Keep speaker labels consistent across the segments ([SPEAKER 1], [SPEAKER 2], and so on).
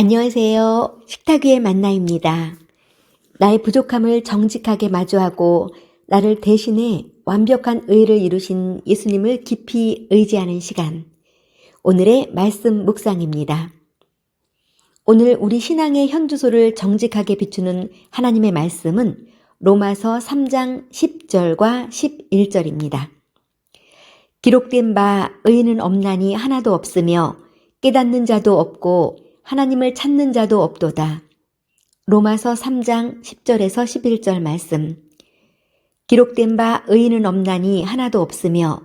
[SPEAKER 1] 안녕하세요. 식탁 위의 만나입니다. 나의 부족함을 정직하게 마주하고 나를 대신해 완벽한 의를 이루신 예수님을 깊이 의지하는 시간. 오늘의 말씀 묵상입니다. 오늘 우리 신앙의 현주소를 정직하게 비추는 하나님의 말씀은 로마서 3장 10절과 11절입니다. 기록된 바 의인은 없나니 하나도 없으며 깨닫는 자도 없고 하나님을 찾는 자도 없도다. 로마서 3장 10절에서 11절 말씀. 기록된 바 의인은 없나니 하나도 없으며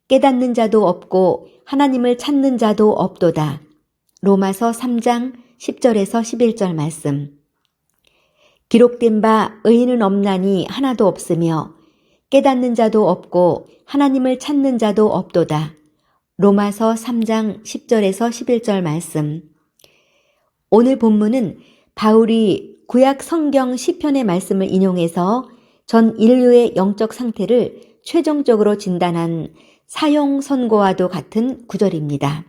[SPEAKER 1] 깨닫는 자도 없고 하나님을 찾는 자도 없도다. 로마서 3장 10절에서 11절 말씀. 기록된 바 의인은 없나니 하나도 없으며 깨닫는 자도 없고 하나님을 찾는 자도 없도다. 로마서 3장 10절에서 11절 말씀. 오늘 본문은 바울이 구약 성경 시편의 말씀을 인용해서 전 인류의 영적 상태를 최종적으로 진단한 사형 선고와도 같은 구절입니다.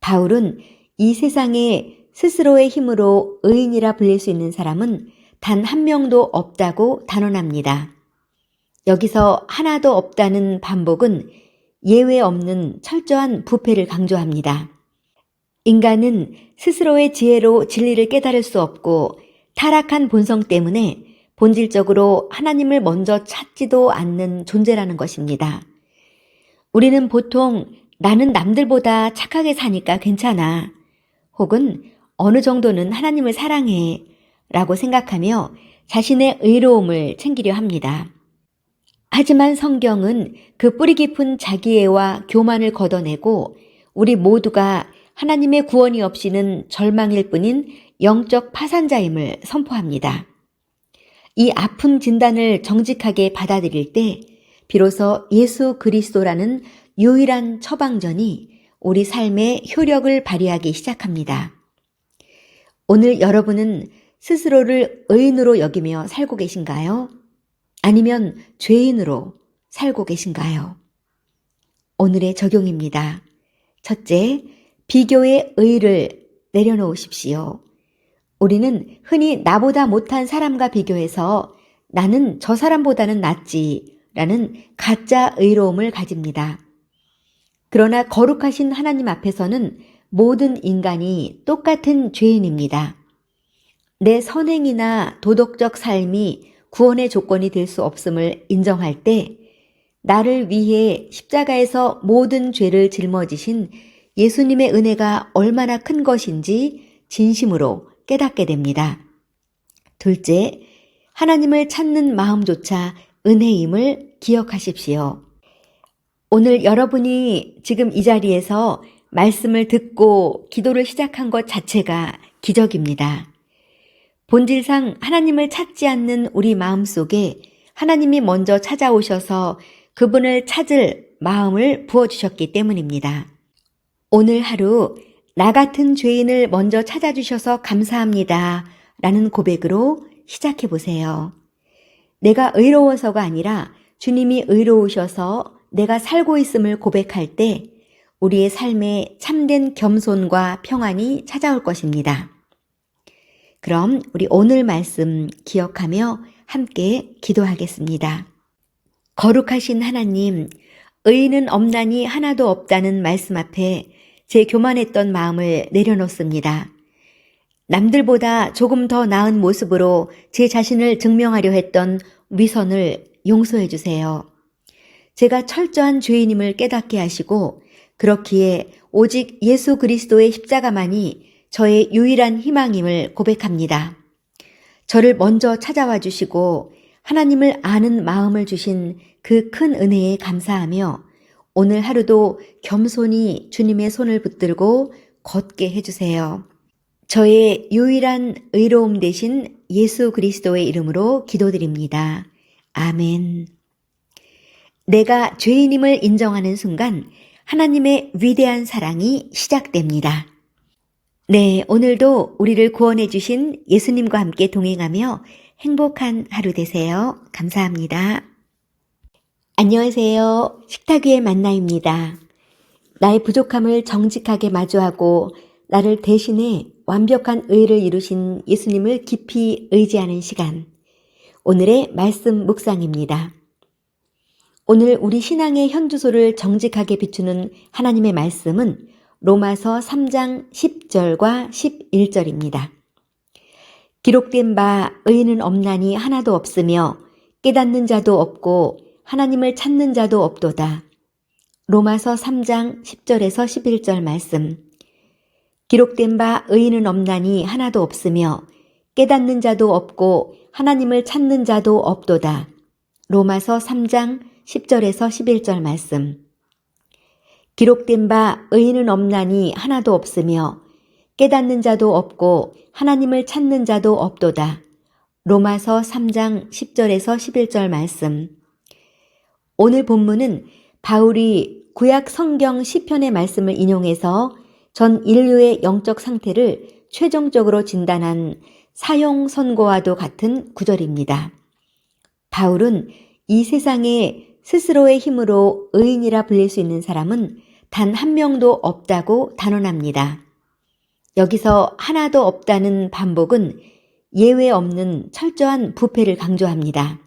[SPEAKER 1] 바울은 이 세상에 스스로의 힘으로 의인이라 불릴 수 있는 사람은 단 한 명도 없다고 단언합니다. 여기서 하나도 없다는 반복은 예외 없는 철저한 부패를 강조합니다. 인간은 스스로의 지혜로 진리를 깨달을 수 없고 타락한 본성 때문에 본질적으로 하나님을 먼저 찾지도 않는 존재라는 것입니다. 우리는 보통 나는 남들보다 착하게 사니까 괜찮아, 혹은 어느 정도는 하나님을 사랑해 라고 생각하며 자신의 의로움을 챙기려 합니다. 하지만 성경은 그 뿌리 깊은 자기애와 교만을 걷어내고 우리 모두가 하나님의 구원이 없이는 절망일 뿐인 영적 파산자임을 선포합니다. 이 아픈 진단을 정직하게 받아들일 때 비로소 예수 그리스도라는 유일한 처방전이 우리 삶의 효력을 발휘하기 시작합니다. 오늘 여러분은 스스로를 의인으로 여기며 살고 계신가요? 아니면 죄인으로 살고 계신가요? 오늘의 적용입니다. 첫째, 비교의 의의를 내려놓으십시오. 우리는 흔히 나보다 못한 사람과 비교해서 나는 저 사람보다는 낫지라는 가짜 의로움을 가집니다. 그러나 거룩하신 하나님 앞에서는 모든 인간이 똑같은 죄인입니다. 내 선행이나 도덕적 삶이 구원의 조건이 될 수 없음을 인정할 때 나를 위해 십자가에서 모든 죄를 짊어지신 예수님의 은혜가 얼마나 큰 것인지 진심으로 깨닫게 됩니다. 둘째, 하나님을 찾는 마음조차 은혜임을 기억하십시오. 오늘 여러분이 지금 이 자리에서 말씀을 듣고 기도를 시작한 것 자체가 기적입니다. 본질상 하나님을 찾지 않는 우리 마음 속에 하나님이 먼저 찾아오셔서 그분을 찾을 마음을 부어주셨기 때문입니다. 오늘 하루 나 같은 죄인을 먼저 찾아주셔서 감사합니다 라는 고백으로 시작해 보세요. 내가 의로워서가 아니라 주님이 의로우셔서 내가 살고 있음을 고백할 때 우리의 삶에 참된 겸손과 평안이 찾아올 것입니다. 그럼 우리 오늘 말씀 기억하며 함께 기도하겠습니다. 거룩하신 하나님, 의인은 없나니 하나도 없다는 말씀 앞에 제 교만했던 마음을 내려놓습니다. 남들보다 조금 더 나은 모습으로 제 자신을 증명하려 했던 위선을 용서해 주세요. 제가 철저한 죄인임을 깨닫게 하시고 그렇기에 오직 예수 그리스도의 십자가만이 저의 유일한 희망임을 고백합니다. 저를 먼저 찾아와 주시고 하나님을 아는 마음을 주신 그 큰 은혜에 감사하며 오늘 하루도 겸손히 주님의 손을 붙들고 걷게 해주세요. 저의 유일한 의로움 되신 예수 그리스도의 이름으로 기도드립니다. 아멘. 내가 죄인임을 인정하는 순간 하나님의 위대한 사랑이 시작됩니다. 네, 오늘도 우리를 구원해 주신 예수님과 함께 동행하며 행복한 하루 되세요. 감사합니다. 안녕하세요. 식탁 위의 만나입니다. 나의 부족함을 정직하게 마주하고 나를 대신해 완벽한 의를 이루신 예수님을 깊이 의지하는 시간. 오늘의 말씀 묵상입니다. 오늘 우리 신앙의 현주소를 정직하게 비추는 하나님의 말씀은 로마서 3장 10절과 11절입니다. 기록된 바 의인은 없나니 하나도 없으며 깨닫는 자도 없고 하나님을 찾는 자도 없도다. 로마서 3장 10절에서 11절 말씀. 기록된 바 의인은 없나니 하나도 없으며 깨닫는 자도 없고 하나님을 찾는 자도 없도다. 로마서 3장 10절에서 11절 말씀. 기록된 바 의인은 없나니 하나도 없으며 깨닫는 자도 없고 하나님을 찾는 자도 없도다. 로마서 3장 10절에서 11절 말씀. 오늘 본문은 바울이 구약 성경 시편의 말씀을 인용해서 전 인류의 영적 상태를 최종적으로 진단한 사형 선고와도 같은 구절입니다. 바울은 이 세상에 스스로의 힘으로 의인이라 불릴 수 있는 사람은 단 한 명도 없다고 단언합니다. 여기서 하나도 없다는 반복은 예외 없는 철저한 부패를 강조합니다.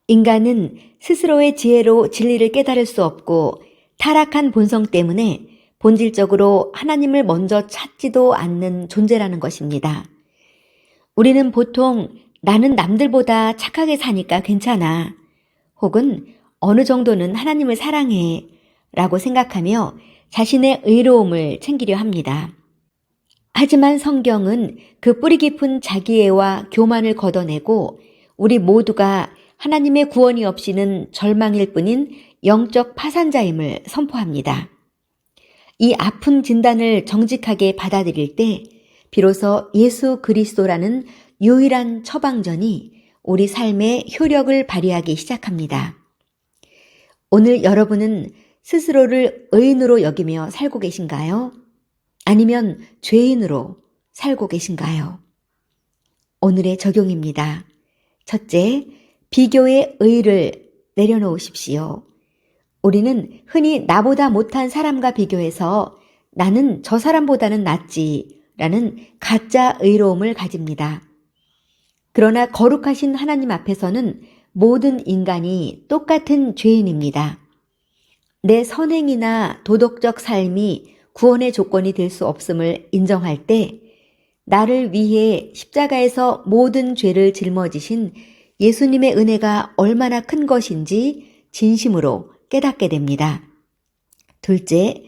[SPEAKER 1] 인간은 스스로의 지혜로 진리를 깨달을 수 없고 타락한 본성 때문에 본질적으로 하나님을 먼저 찾지도 않는 존재라는 것입니다. 우리는 보통 나는 남들보다 착하게 사니까 괜찮아, 혹은 어느 정도는 하나님을 사랑해 라고 생각하며 자신의 의로움을 챙기려 합니다. 하지만 성경은 그 뿌리 깊은 자기애와 교만을 걷어내고 우리 모두가 하나님의 구원이 없이는 절망일 뿐인 영적 파산자임을 선포합니다. 이 아픈 진단을 정직하게 받아들일 때 비로소 예수 그리스도라는 유일한 처방전이 우리 삶에 효력을 발휘하기 시작합니다. 오늘 여러분은 스스로를 의인으로 여기며 살고 계신가요? 아니면 죄인으로 살고 계신가요? 오늘의 적용입니다. 첫째, 비교의 의를 내려놓으십시오. 우리는 흔히 나보다 못한 사람과 비교해서 나는 저 사람보다는 낫지라는 가짜 의로움을 가집니다. 그러나 거룩하신 하나님 앞에서는 모든 인간이 똑같은 죄인입니다. 내 선행이나 도덕적 삶이 구원의 조건이 될 수 없음을 인정할 때 나를 위해 십자가에서 모든 죄를 짊어지신 예수님의 은혜가 얼마나 큰 것인지 진심으로 깨닫게 됩니다. 둘째,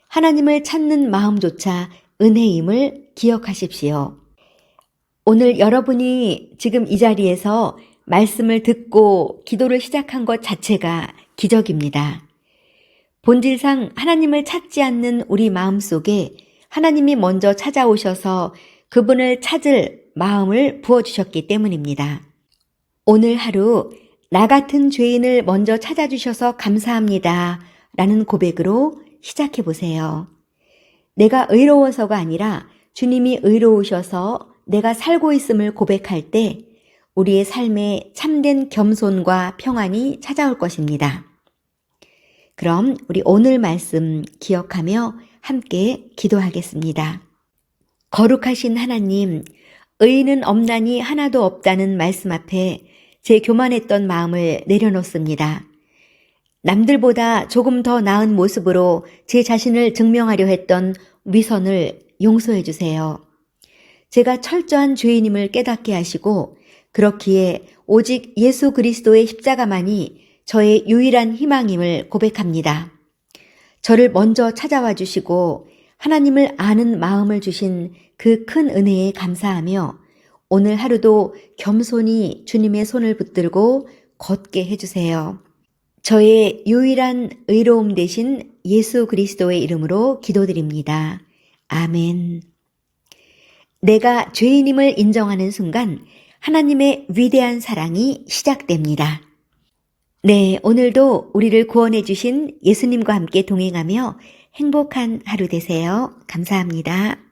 [SPEAKER 1] 하나님을 찾는 마음조차 은혜임을 기억하십시오. 오늘 여러분이 지금 이 자리에서 말씀을 듣고 기도를 시작한 것 자체가 기적입니다. 본질상 하나님을 찾지 않는 우리 마음 속에 하나님이 먼저 찾아오셔서 그분을 찾을 마음을 부어주셨기 때문입니다. 오늘 하루 나 같은 죄인을 먼저 찾아주셔서 감사합니다 라는 고백으로 시작해 보세요. 내가 의로워서가 아니라 주님이 의로우셔서 내가 살고 있음을 고백할 때 우리의 삶에 참된 겸손과 평안이 찾아올 것입니다. 그럼 우리 오늘 말씀 기억하며 함께 기도하겠습니다. 거룩하신 하나님, 의인은 없나니 하나도 없다는 말씀 앞에 제 교만했던 마음을 내려놓습니다. 남들보다 조금 더 나은 모습으로 제 자신을 증명하려 했던 위선을 용서해 주세요. 제가 철저한 죄인임을 깨닫게 하시고 그렇기에 오직 예수 그리스도의 십자가만이 저의 유일한 희망임을 고백합니다. 저를 먼저 찾아와 주시고 하나님을 아는 마음을 주신 그 큰 은혜에 감사하며 오늘 하루도 겸손히 주님의 손을 붙들고 걷게 해주세요. 저의 유일한 의로움 되신 예수 그리스도의 이름으로 기도드립니다. 아멘. 내가 죄인임을 인정하는 순간 하나님의 위대한 사랑이 시작됩니다. 네, 오늘도 우리를 구원해 주신 예수님과 함께 동행하며 행복한 하루 되세요. 감사합니다.